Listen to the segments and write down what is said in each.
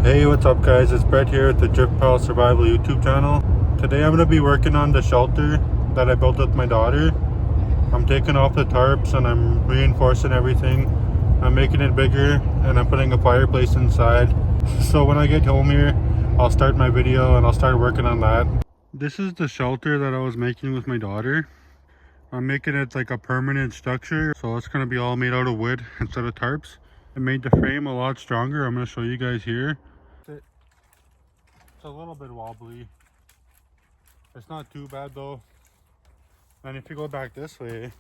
Hey, what's up guys? It's Brett here at the Drip Pile Survival YouTube channel. Today I'm going to be working on the shelter that I built with my daughter. I'm taking off the tarps and I'm reinforcing everything. I'm making it bigger and I'm putting a fireplace inside. So when I get home here, I'll start my video and I'll start working on that. This is the shelter that I was making with my daughter. I'm making it like a permanent structure, so it's going to be all made out of wood instead of tarps. I made the frame a lot stronger. I'm going to show you guys here. It's a little bit wobbly. It's not too bad though. And if you go back this way,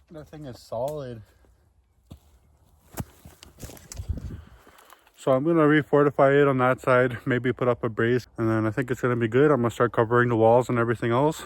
that thing is solid. So I'm gonna refortify it on that side, maybe put up a brace, and then I think it's gonna be good. I'm gonna start covering the walls and everything else.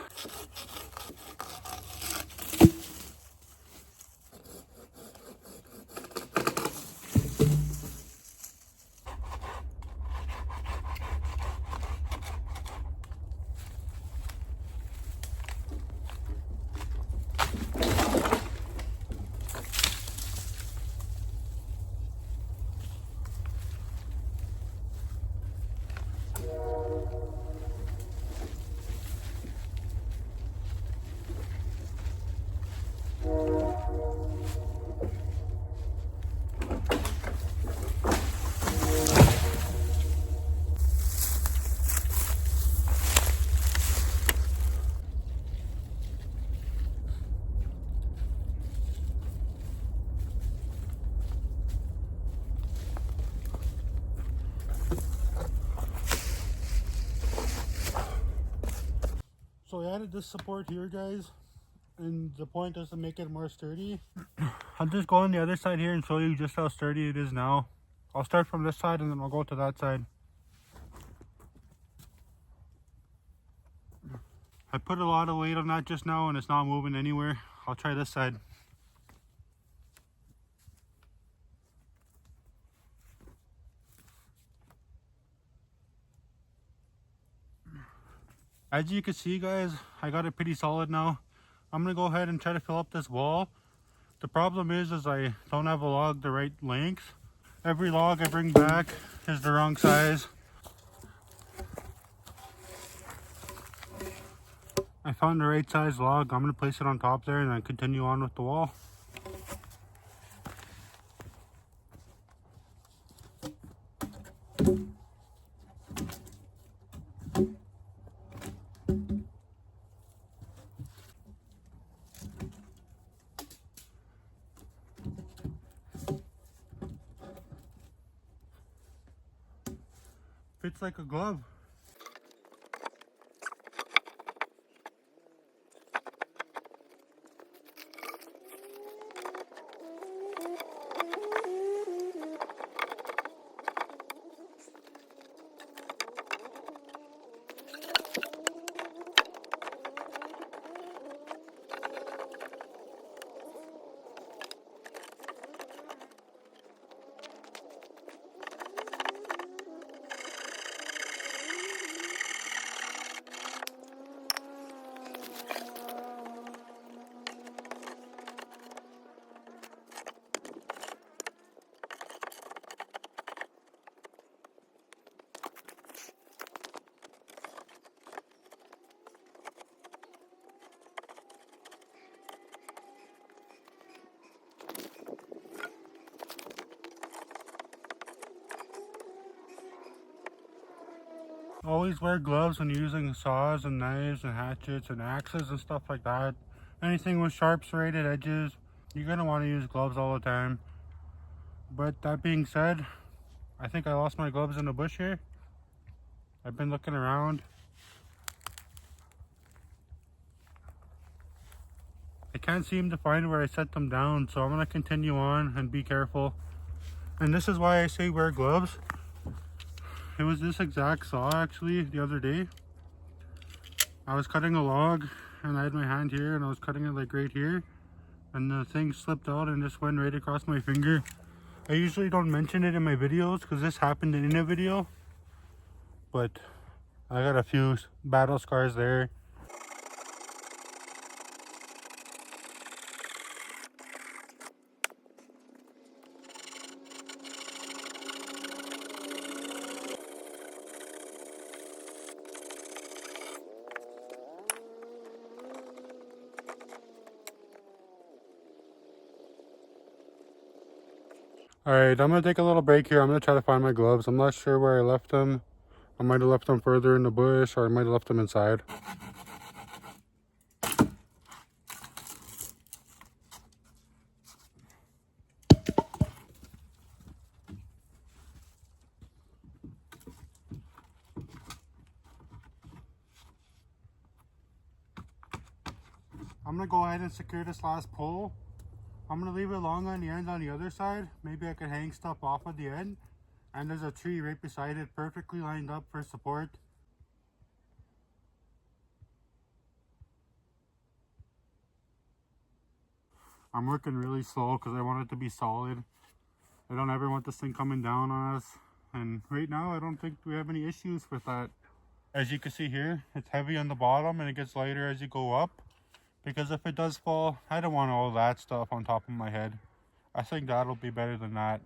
So I added this support here, guys, and the point is to make it more sturdy. I'll just go on the other side here and show you just how sturdy it is now. I'll start from this side and then I'll go to that side. I put a lot of weight on that just now and it's not moving anywhere. I'll try this side. As you can see, guys, I got it pretty solid now. I'm gonna go ahead and try to fill up this wall. The problem is I don't have a log the right length. Every log I bring back is the wrong size. I found the right size log. I'm gonna place it on top there and then continue on with the wall. Fits like a glove. Always wear gloves when you're using saws and knives and hatchets and axes and stuff like that. Anything with sharp serrated edges, you're going to want to use gloves all the time. But that being said, I think I lost my gloves in the bush here. I've been looking around. I can't seem to find where I set them down, so I'm going to continue on and be careful. And this is why I say wear gloves. It was this exact saw actually the other day. I was cutting a log and I had my hand here and I was cutting it like right here. And the thing slipped out and just went right across my finger. I usually don't mention it in my videos because this happened in a video. But I got a few battle scars there. Alright, I'm gonna take a little break here. I'm gonna try to find my gloves. I'm not sure where I left them. I might have left them further in the bush, or I might have left them inside. I'm gonna go ahead and secure this last pole. I'm gonna leave it long on the end on the other side. Maybe I could hang stuff off at the end. And there's a tree right beside it, perfectly lined up for support. I'm working really slow because I want it to be solid. I don't ever want this thing coming down on us. And right now, I don't think we have any issues with that. As you can see here, it's heavy on the bottom and it gets lighter as you go up. Because if it does fall, I don't want all that stuff on top of my head. I think that'll be better than that.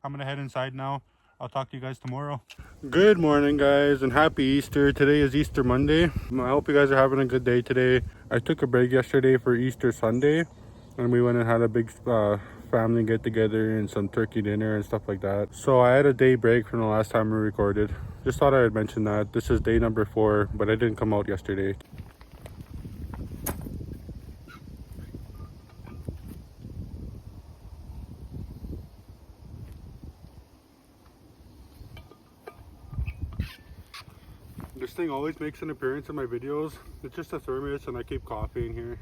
I'm gonna head inside now. I'll talk to you guys tomorrow. Good morning, guys, and happy Easter. Today is Easter Monday. I hope you guys are having a good day today. I took a break yesterday for Easter Sunday, and we went and had a big family get together and some turkey dinner and stuff like that. So I had a day break from the last time we recorded. Just thought I would mention that. This is day number 4, but I didn't come out yesterday. This thing always makes an appearance in my videos. It's just a thermos and I keep coffee in here.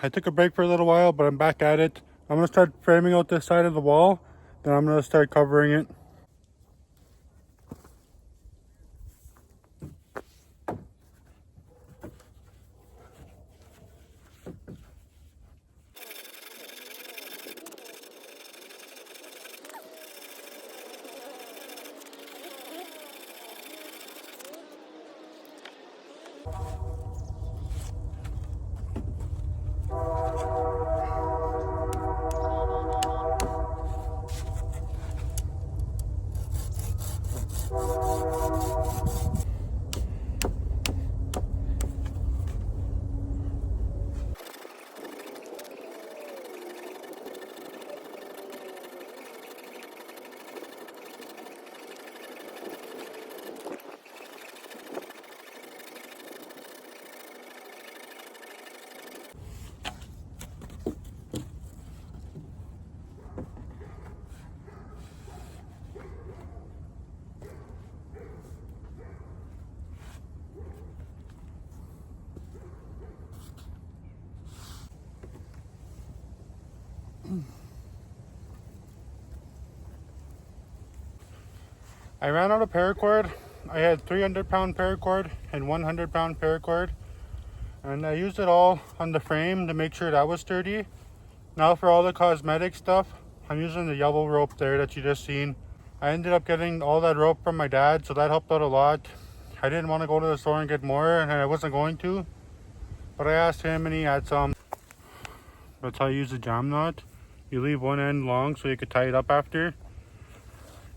I took a break for a little while, but I'm back at it. I'm gonna start framing out this side of the wall, then I'm gonna start covering it. I ran out of paracord. I had 300-pound paracord and 100-pound paracord, and I used it all on the frame to make sure that was sturdy. Now for all the cosmetic stuff, I'm using the yellow rope there that you just seen. I ended up getting all that rope from my dad, so that helped out a lot. I didn't want to go to the store and get more, and I wasn't going to, but I asked him and he had some. That's how you use the jam knot. You leave one end long so you could tie it up after.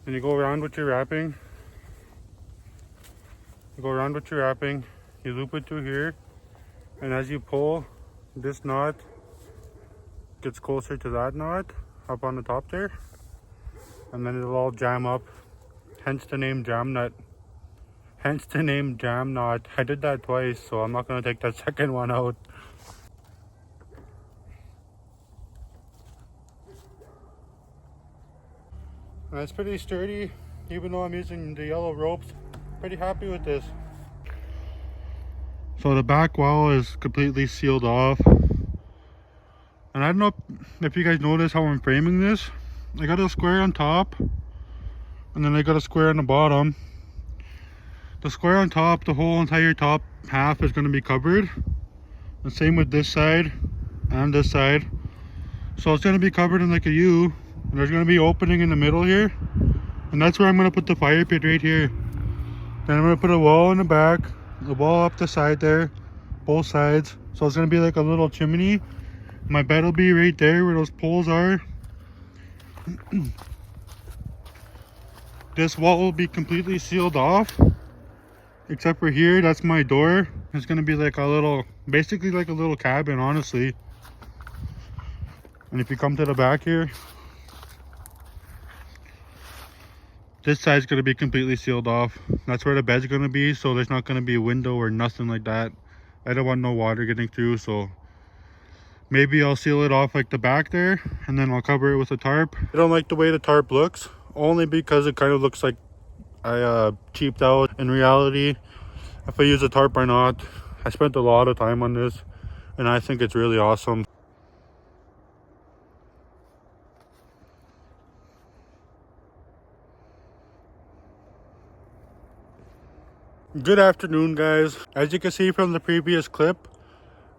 Then you go around with your wrapping. You loop it through here, and as you pull, this knot gets closer to that knot up on the top there, and then it'll all jam up. Hence the name jam knot. Hence the name jam knot. I did that twice, so I'm not going to take that second one out. And it's pretty sturdy, even though I'm using the yellow ropes. Pretty happy with this. So the back wall is completely sealed off. And I don't know if you guys notice how I'm framing this. I got a square on top, and then I got a square on the bottom. The square on top, the whole entire top half is going to be covered. The same with this side and this side. So it's going to be covered in like a U. And there's going to be opening in the middle here. And that's where I'm going to put the fire pit, right here. Then I'm going to put a wall in the back, the wall up the side there, both sides. So it's going to be like a little chimney. My bed will be right there where those poles are. This wall will be completely sealed off. Except for here, that's my door. It's going to be like a little, basically like a little cabin, honestly. And if you come to the back here, this side's going to be completely sealed off. That's where the bed's going to be, so there's not going to be a window or nothing like that. I don't want no water getting through, so maybe I'll seal it off like the back there, and then I'll cover it with a tarp. I don't like the way the tarp looks, only because it kind of looks like I cheaped out. In reality, if I use a tarp or not, I spent a lot of time on this, and I think it's really awesome. Good afternoon, guys. As you can see from the previous clip,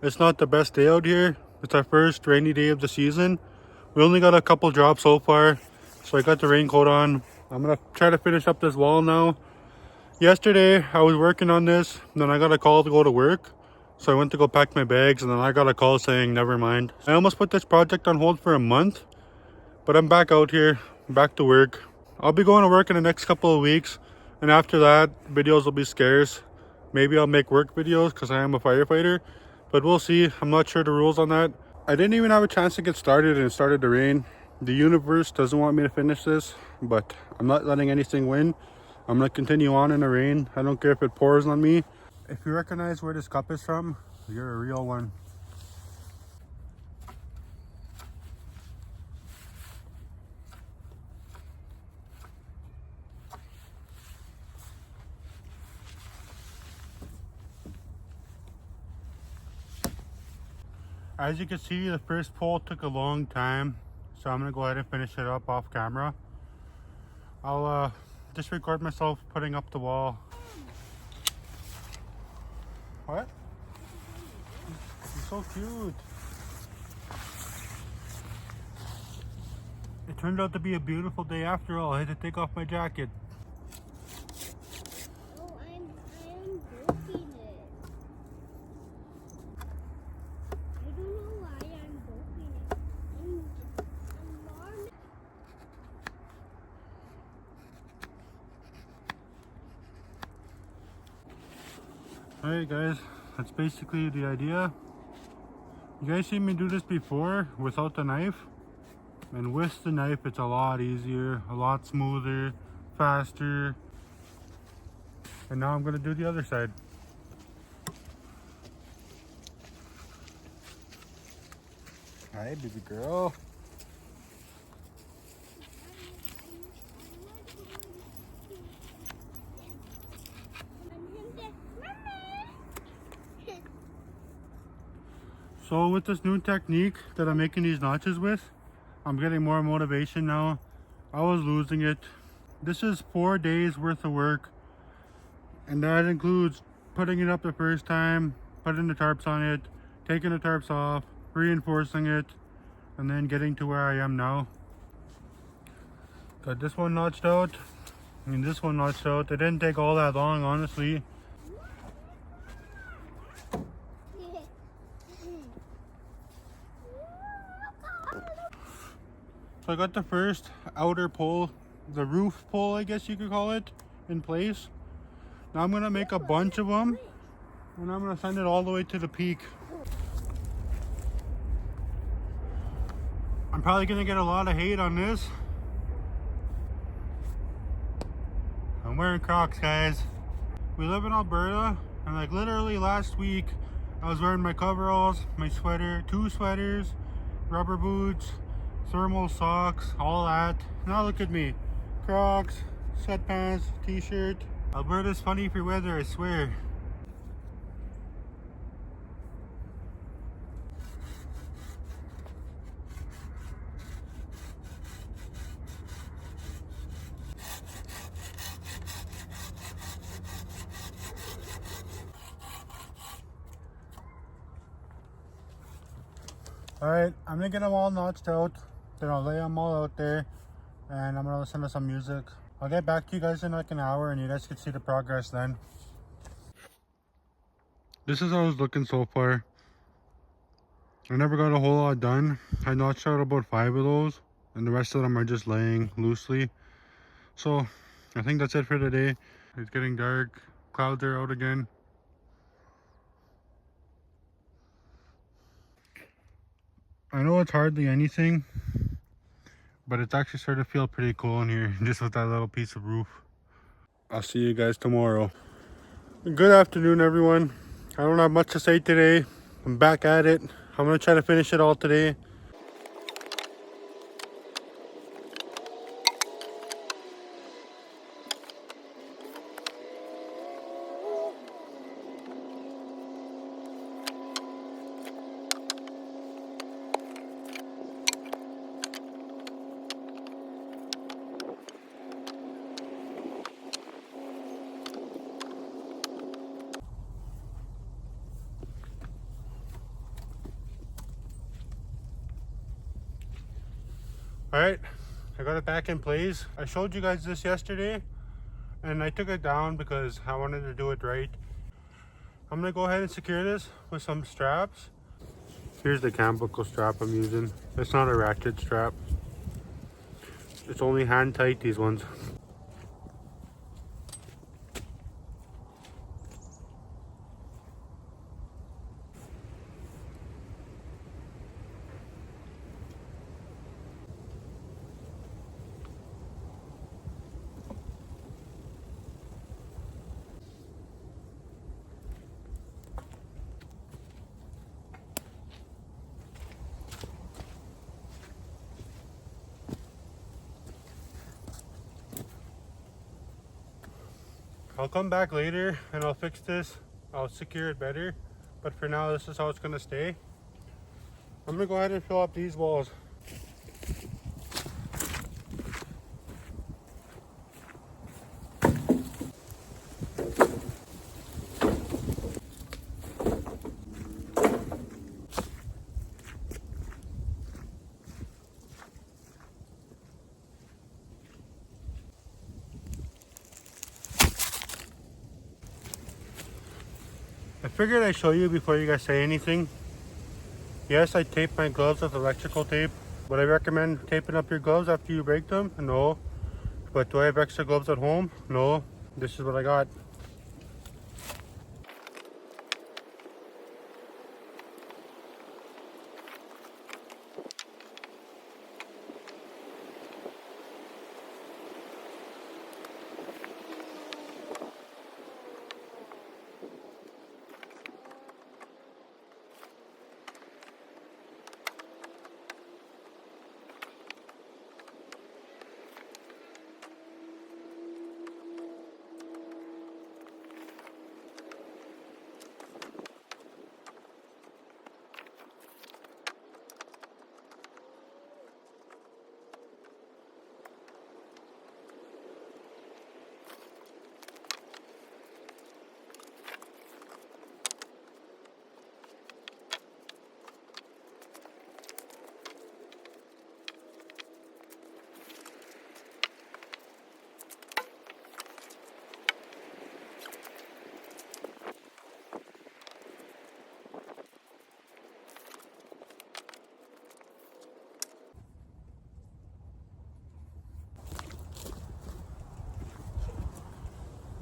it's not the best day out here. It's our first rainy day of the season. We only got a couple drops so far, so I got the raincoat on. I'm gonna try to finish up this wall now. Yesterday I was working on this, and then I got a call to go to work, so I went to go pack my bags, and then I got a call saying never mind. I almost put this project on hold for a month, but I'm back out here, back to work. I'll be going to work in the next couple of weeks, and after that videos will be scarce. Maybe I'll make work videos because I am a firefighter, but we'll see. I'm not sure the rules on that. I didn't even have a chance to get started, and it started to rain. The universe doesn't want me to finish this, but I'm not letting anything win. I'm going to continue on in the rain. I don't care if it pours on me. If you recognize where this cup is from, you're a real one. As you can see, the first pole took a long time, so I'm going to go ahead and finish it up off camera. I'll just record myself putting up the wall. What? You're so cute. It turned out to be a beautiful day after all. I had to take off my jacket. Oh, I'm broken it. I don't know why I'm broken it. I'm Alright guys, that's basically the idea. You guys seen me do this before without the knife, and with the knife it's a lot easier, a lot smoother, faster. And now I'm going to do the other side. Hi baby girl. So with this new technique that I'm making these notches with, I'm getting more motivation now. I was losing it. This is 4 days worth of work, and that includes putting it up the first time, putting the tarps on it, taking the tarps off, reinforcing it, and then getting to where I am now. Got this one notched out and this one notched out. It didn't take all that long, honestly. So I got the first outer pole, the roof pole I guess you could call it, in place. Now I'm gonna make a bunch of them and I'm gonna send it all the way to the peak. I'm probably gonna get a lot of hate on this. I'm wearing Crocs, guys. We live in Alberta, and like literally last week I was wearing my coveralls, my sweater, 2 sweaters, rubber boots, thermal socks, all that. Now look at me. Crocs, sweatpants, t-shirt. Alberta's funny for weather, I swear. Alright, I'm gonna get them all notched out, then I'll lay them all out there, and I'm gonna listen to some music. I'll get back to you guys in like an hour and you guys can see the progress then. This is how it's looking so far. I never got a whole lot done. I notched out about 5 of those, and the rest of them are just laying loosely. So, I think that's it for today. It's getting dark, clouds are out again. I know it's hardly anything, but it's actually starting to feel pretty cool in here, just with that little piece of roof. I'll see you guys tomorrow. Good afternoon, everyone. I don't have much to say today. I'm back at it. I'm gonna try to finish it all today. Alright, I got it back in place. I showed you guys this yesterday and I took it down because I wanted to do it right. I'm gonna go ahead and secure this with some straps. Here's the cam buckle strap I'm using. It's not a ratchet strap. It's only hand tight, these ones. I'll come back later and I'll fix this. I'll secure it better. But for now, this is how it's gonna stay. I'm gonna go ahead and fill up these walls. I figured I'd show you before you guys say anything. Yes, I tape my gloves with electrical tape. Would I recommend taping up your gloves after you break them? No. But do I have extra gloves at home? No. This is what I got.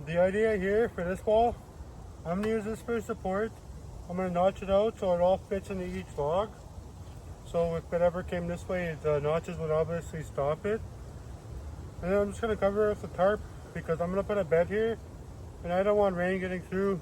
The idea here for this wall, I'm gonna use this for support. I'm gonna notch it out so it all fits into each log. So if it ever came this way, the notches would obviously stop it. And then I'm just gonna cover it with a tarp because I'm gonna put a bed here and I don't want rain getting through.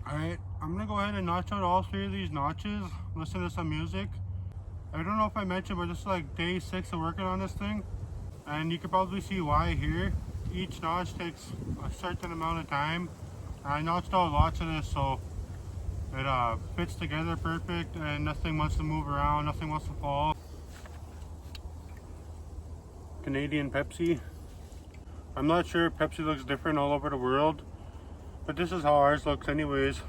Alright, I'm gonna go ahead and notch out all 3 of these notches, listen to some music. I don't know if I mentioned, but this is like day 6 of working on this thing. And you can probably see why here. Each notch takes a certain amount of time. I notched out lots of this so it fits together perfect and nothing wants to move around, nothing wants to fall. Canadian Pepsi. I'm not sure if Pepsi looks different all over the world, but this is how ours looks anyways.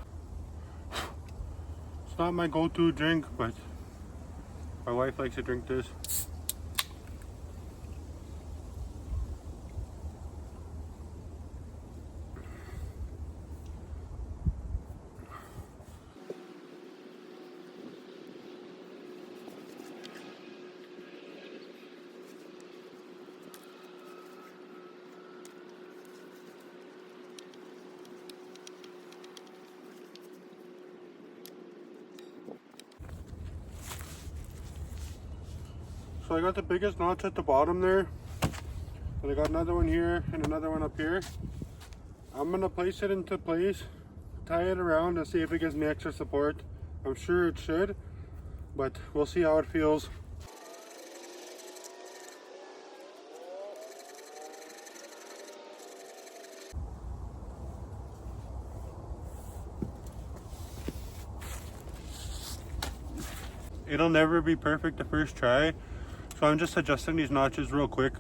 It's not my go-to drink, but my wife likes to drink this. So I got the biggest notch at the bottom there, and I got another one here and another one up here. I'm gonna place it into place, tie it around and see if it gives me extra support. I'm sure it should, but we'll see how it feels. It'll never be perfect the first try, so I'm just adjusting these notches real quick.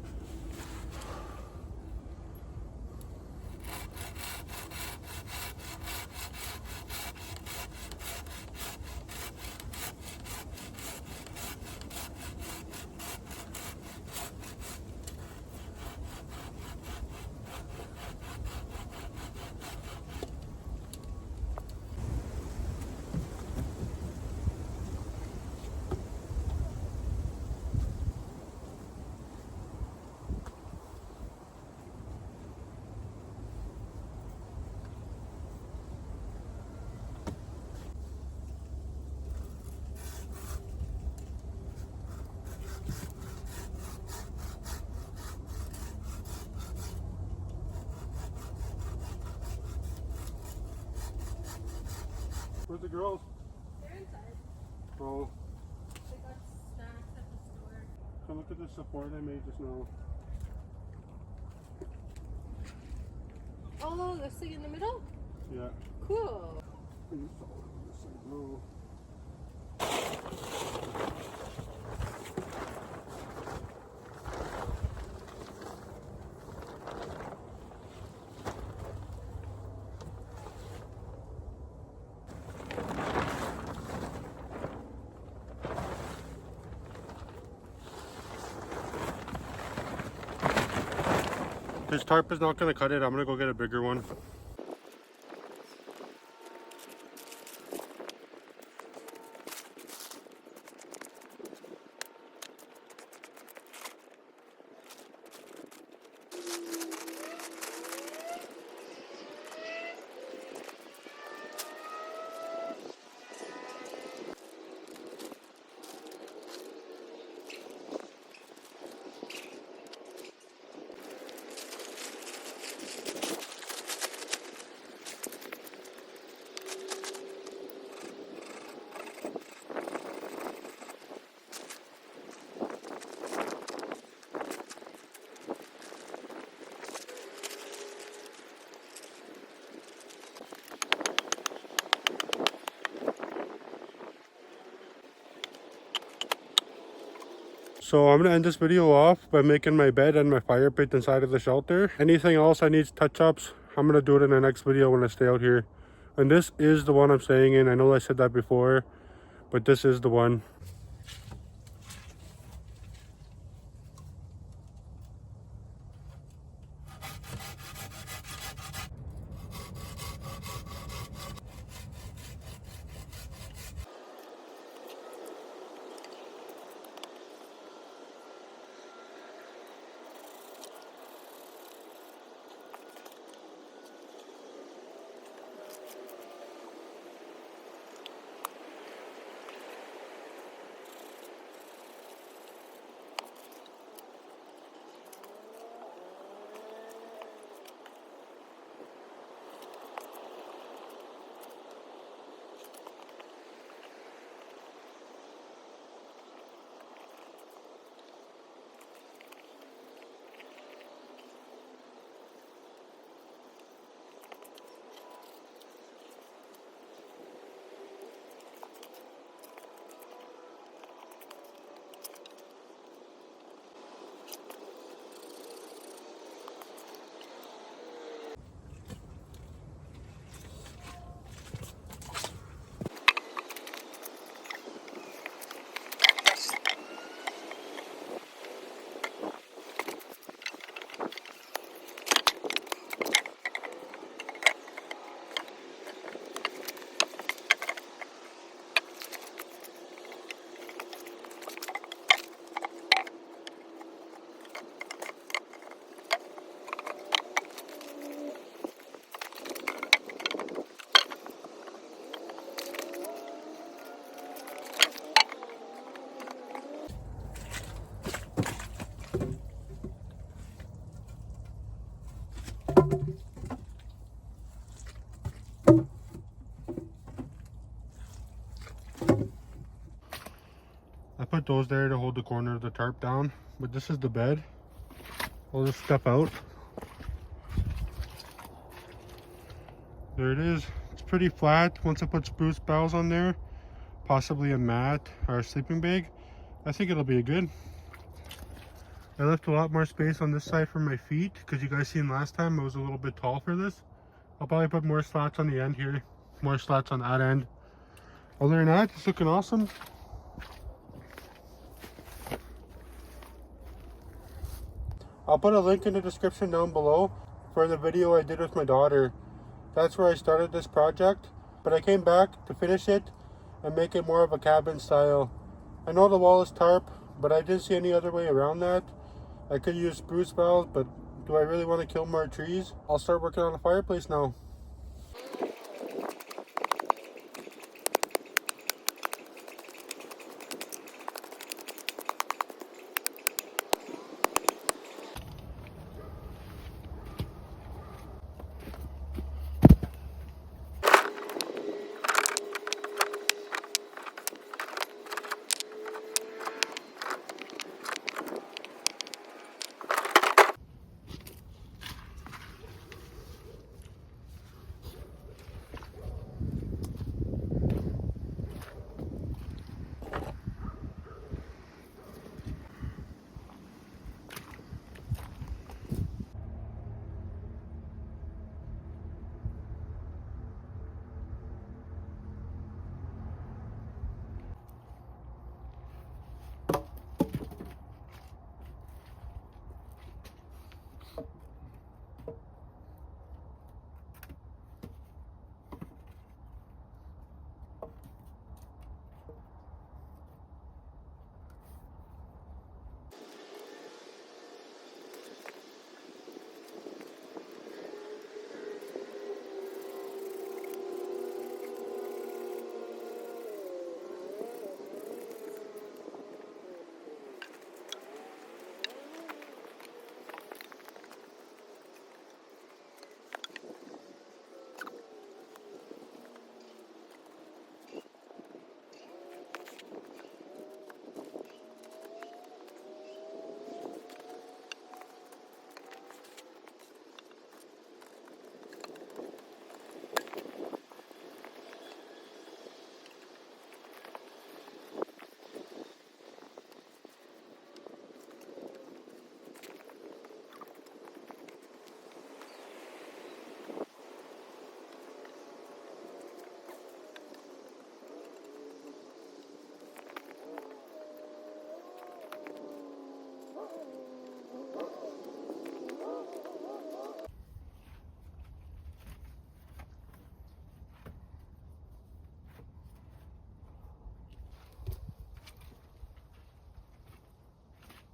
Where's the girls? They're inside. Oh, They got snacks at the store. come look at the support I made just now. Oh, this thing in the middle? Yeah. Cool. No. This tarp is not gonna cut it. I'm gonna go get a bigger one. So I'm gonna end this video off by making my bed and my fire pit inside of the shelter. Anything else I need touch-ups, I'm gonna do it in the next video when I stay out here. And this is the one I'm staying in. I know I said that before, but this is the one. I put those there to hold the corner of the tarp down, but this is the bed. I'll just step out. There it is. It's pretty flat. Once I put spruce boughs on there, possibly a mat or a sleeping bag, I think it'll be good. I left a lot more space on this side for my feet because you guys seen last time I was a little bit tall for this. I'll probably put more slats on the end here, more slats on that end. Other than that, it's looking awesome. I'll put a link in the description down below for the video I did with my daughter. That's where I started this project, but I came back to finish it and make it more of a cabin style. I know the wall is tarp, but I didn't see any other way around that. I could use spruce boughs, but do I really want to kill more trees? I'll start working on a fireplace now.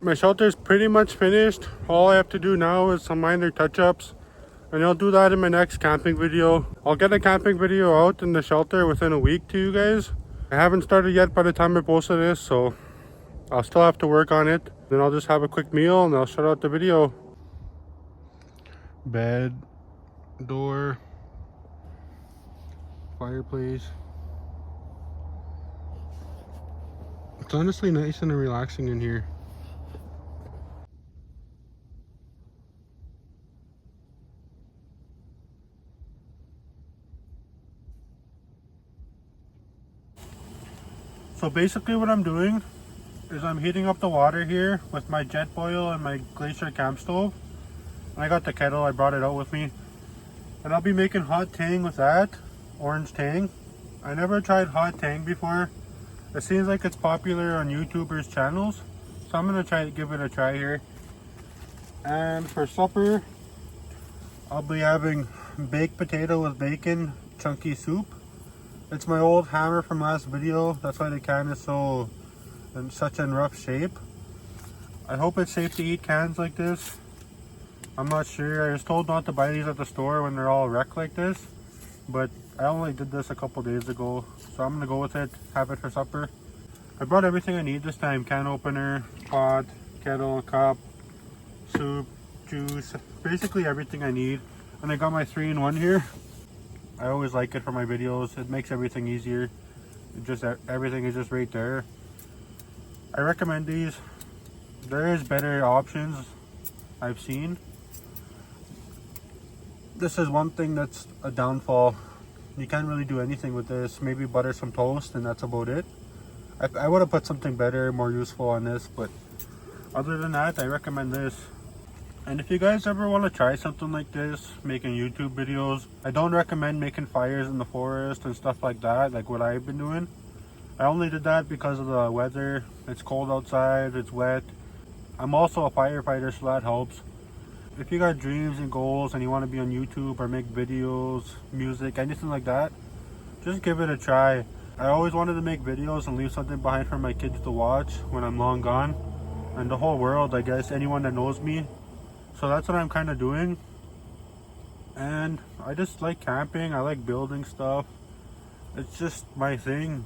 My shelter's pretty much finished. All I have to do now is some minor touch-ups, and I'll do that in my next camping video. I'll get a camping video out in the shelter within a week to you guys. I haven't started yet by the time I posted this, so I'll still have to work on it. Then I'll just have a quick meal and I'll shut out the video. Bed, door, fireplace. It's honestly nice and relaxing in here. So basically what I'm doing is I'm heating up the water here with my jet boil and my glacier camp stove. And I got the kettle, I brought it out with me. And I'll be making hot tang with that, orange tang. I never tried hot tang before. It seems like it's popular on YouTubers' channels. So I'm gonna try to give it a try here. And for supper, I'll be having baked potato with bacon, chunky soup. It's my old hammer from last video. That's why the can is so in such in rough shape. I hope it's safe to eat cans like this. I'm not sure. I was told not to buy these at the store when they're all wrecked like this. But I only did this a couple days ago. So I'm gonna go with it, have it for supper. I brought everything I need this time. Can opener, pot, kettle, cup, soup, juice. Basically everything I need. And I got my 3-in-1 here. I always like it for my videos. It makes everything easier. Everything is just right there. I recommend these. There is better options I've seen. This is one thing that's a downfall. You can't really do anything with this. Maybe butter some toast and that's about it. I would have put something better, more useful on this, but other than that, I recommend this. And if you guys ever want to try something like this, making YouTube videos, I don't recommend making fires in the forest and stuff like that, like what I've been doing. I only did that because of the weather. It's cold outside, it's wet. I'm also a firefighter, so that helps. If you got dreams and goals and you want to be on YouTube or make videos, music, anything like that, just give it a try. I always wanted to make videos and leave something behind for my kids to watch when I'm long gone. And the whole world, I guess, anyone that knows me. So that's what I'm kind of doing. And I just like camping. I like building stuff. It's just my thing.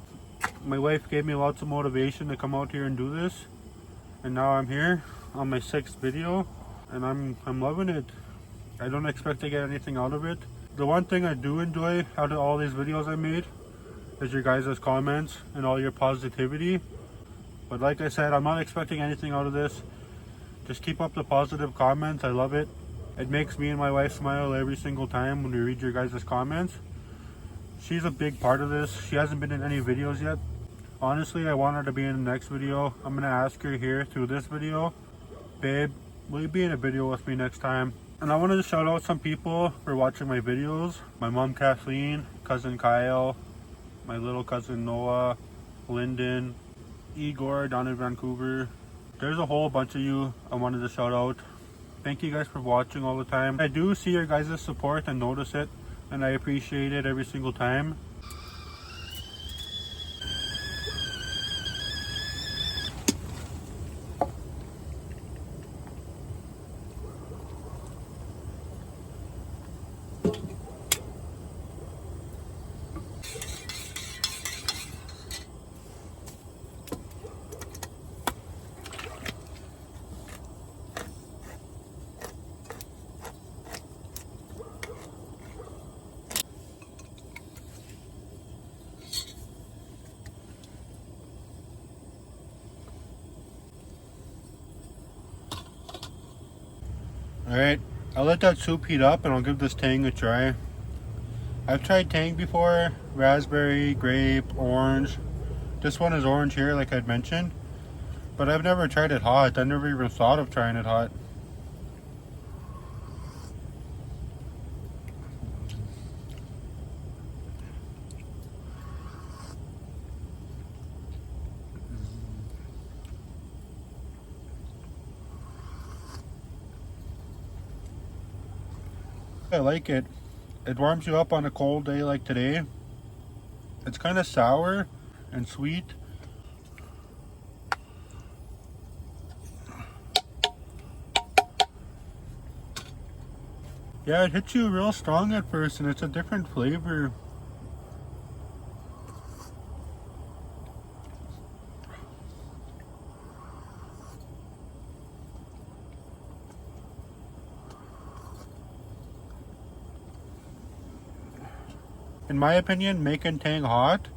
My wife gave me lots of motivation to come out here and do this. And now I'm here on my 6th video. And I'm loving it. I don't expect to get anything out of it. The one thing I do enjoy out of all these videos I made is your guys' comments and all your positivity. But like I said, I'm not expecting anything out of this. Just keep up the positive comments. I love it. It makes me and my wife smile every single time when we read your guys' comments. She's a big part of this. She hasn't been in any videos yet. Honestly, I want her to be in the next video. I'm gonna ask her here through this video. Babe, will you be in a video with me next time? And I wanted to shout out some people for watching my videos. My mom Kathleen, cousin Kyle, my little cousin Noah, Lyndon, Igor down in Vancouver. There's a whole bunch of you I wanted to shout out. Thank you guys for watching all the time. I do see your guys' support and notice it, and I appreciate it every single time. Alright, I'll let that soup heat up and I'll give this tang a try. I've tried tang before, raspberry, grape, orange. This one is orange here like I'd mentioned. But I've never tried it hot. I never even thought of trying it hot. I like it. It warms you up on a cold day like today. It's kind of sour and sweet. Yeah, it hits you real strong at first and it's a different flavor. In my opinion, making Tang hot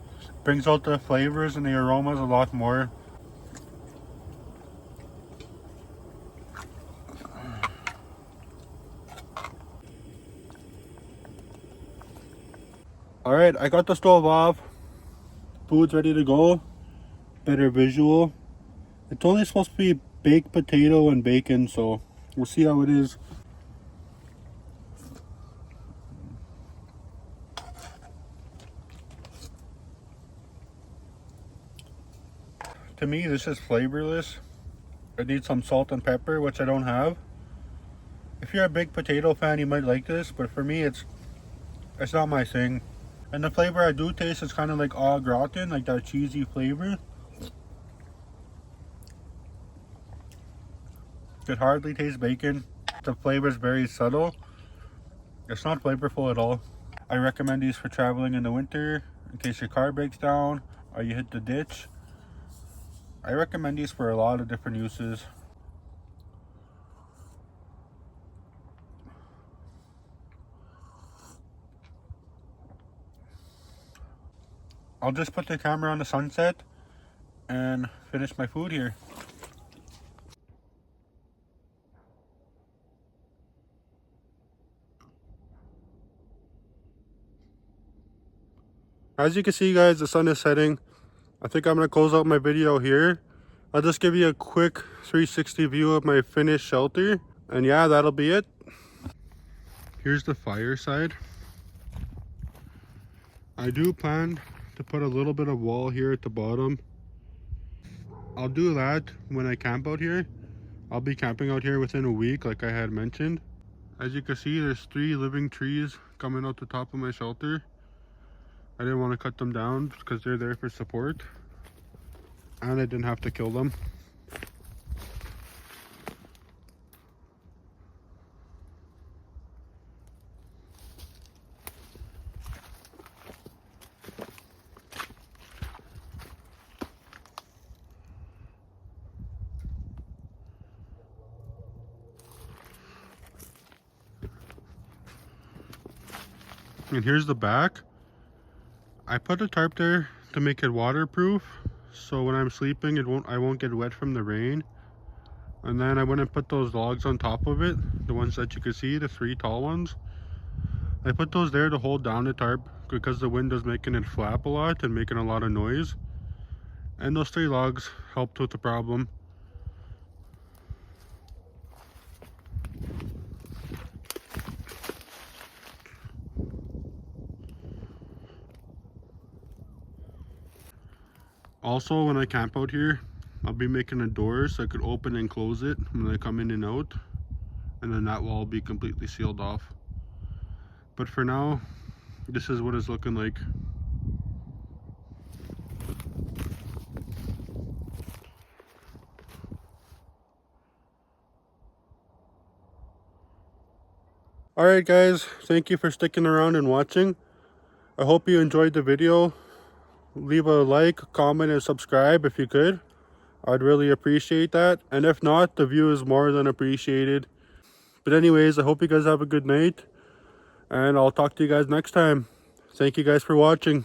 brings out the flavors and the aromas a lot more. Alright, I got the stove off. Food's ready to go. Better visual. It's only supposed to be baked potato and bacon, so we'll see how it is. To me, this is flavorless. It needs some salt and pepper, which I don't have. If you're a big potato fan, you might like this, but for me, it's not my thing. And the flavor I do taste is kind of like au gratin, like that cheesy flavor. Could hardly taste bacon. The flavor is very subtle. It's not flavorful at all. I recommend these for traveling in the winter, in case your car breaks down or you hit the ditch. I recommend these for a lot of different uses. I'll just put the camera on the sunset and finish my food here. As you can see, guys, the sun is setting. I think I'm going to close out my video here. I'll just give you a quick 360 view of my finished shelter. And yeah, that'll be it. Here's the fire side. I do plan to put a little bit of wall here at the bottom. I'll do that when I camp out here. I'll be camping out here within a week, like I had mentioned. As you can see, there's 3 living trees coming out the top of my shelter. I didn't want to cut them down because they're there for support. And I didn't have to kill them. And here's the back. I put a tarp there to make it waterproof, so when I'm sleeping I won't get wet from the rain. And then I went and put those logs on top of it, the ones that you can see, the 3 tall ones. I put those there to hold down the tarp because the wind was making it flap a lot and making a lot of noise. And those 3 logs helped with the problem. Also, when I camp out here, I'll be making a door so I could open and close it when I come in and out. And then that wall will be completely sealed off. But for now, this is what it's looking like. Alright guys, thank you for sticking around and watching. I hope you enjoyed the video. Leave a like, comment, and subscribe if you could. I'd really appreciate that. And if not, the view is more than appreciated. But anyways, I hope you guys have a good night. And I'll talk to you guys next time. Thank you guys for watching.